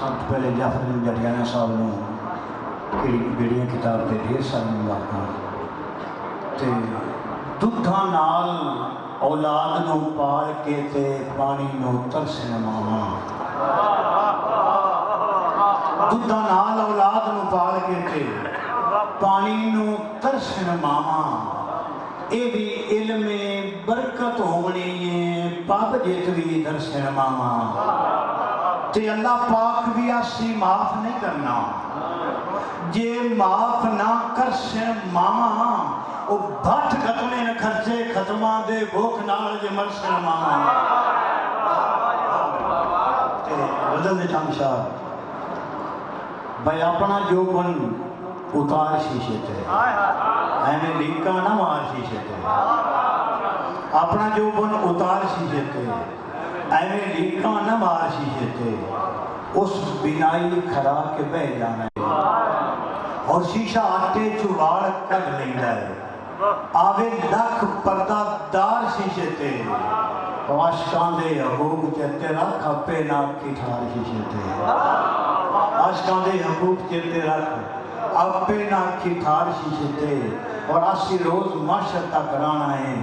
सब तो पहले जाफर बिन जटियाना साहब ने बेड़ियां किताब के ढेर सारी मुबारक ते दुधा नाल औलाद नूं पाल के ते पानी नूं तरसन मावां दुधा नाल औलाद नूं पाल के ते पानी नूं तरसन मावां ये भी इल्म बरकत होनी है पब जित भी दर्शन मावां ते अल्लाह पाक भी आसी माफ नहीं करना जे माफ ना कर मामा वो भट खतने न खर्चे खत्मा दे भूख नाल जे मरसन मामा ते बदल दे चमशा भाई अपना जो बन उतार शीशे ते एने लीका ना मार शीशे ते अपना जो बन उतार शीशे ते एवें लीका न मार शीशे ते उस बिनाई खड़ा के बह जाना है और शीशा आटे चुवाड़ कट लेंदा है आवे लख पर्दादार शीशे ते आशकां दे हकूक चेते रख अपे ना की ठार शीशे ते आशकां दे हकूक चेते रख अपे ना की ठार शीशे ते और आसी रोज माशर तक कराना है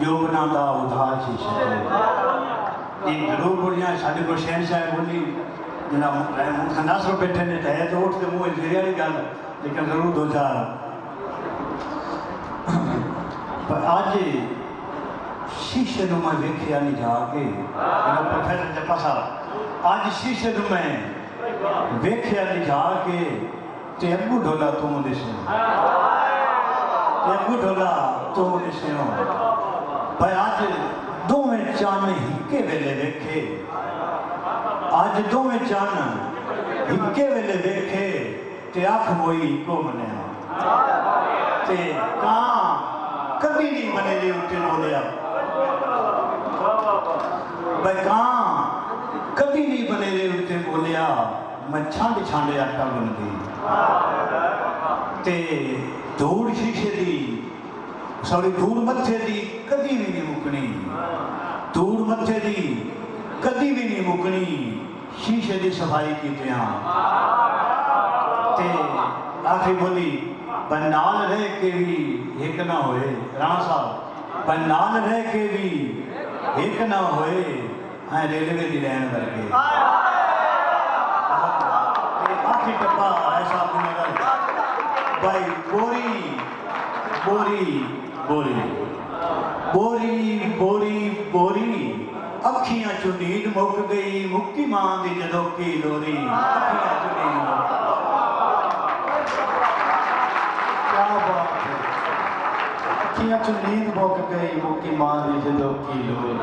जोगना दा उधार शीशे ते जरूर बोलियां साढ़े को शहन साहब बोली जना खंदास को बैठे ने है तो उठ के मुँह गिरिया नहीं गल लेकिन जरूर दो चार पर आज शीशे में मैं वेखिया नहीं जाके प्रोफेसर जप्पा साहब आज शीशे में मैं वेखिया नहीं जाके ते अबू ढोला तुम दिसे अबू ढोला तुम दिसे पर आज दोवें चन हिके वेले वेखे अज दोवें चन हिके वेले वेखे ते अख मोई को मनिया ते कां कभी नहीं मने दे उत्ते बोलिया भाई कां कभी नहीं बने दे उत्ते बोलिया मैं छंड छांडे आटा गुनदी ते दौड़ शीशे दी सॉरी धूड़ मत्थे दी कदी भी नहीं मुकनी धूड़ मत्थे दी कदी भी नहीं मुकनी शीशे की सफाई की आखिर बोली बनाल रह के भी एक ना होए राणा साहब बनाल रह के भी एक ना होए हाँ रेलवे की लाइन करके आखिर टप्पा ऐसा भाई बोरी बोरी बोरी बोरी बोरी बोरी अखियां चो नींद मुक गई मुक्की मां दी जदों की लोरी अखियां चो नींद क्या बात है अखियां चो नींद मुक गई मुक्की मां दी जदों की लोरी।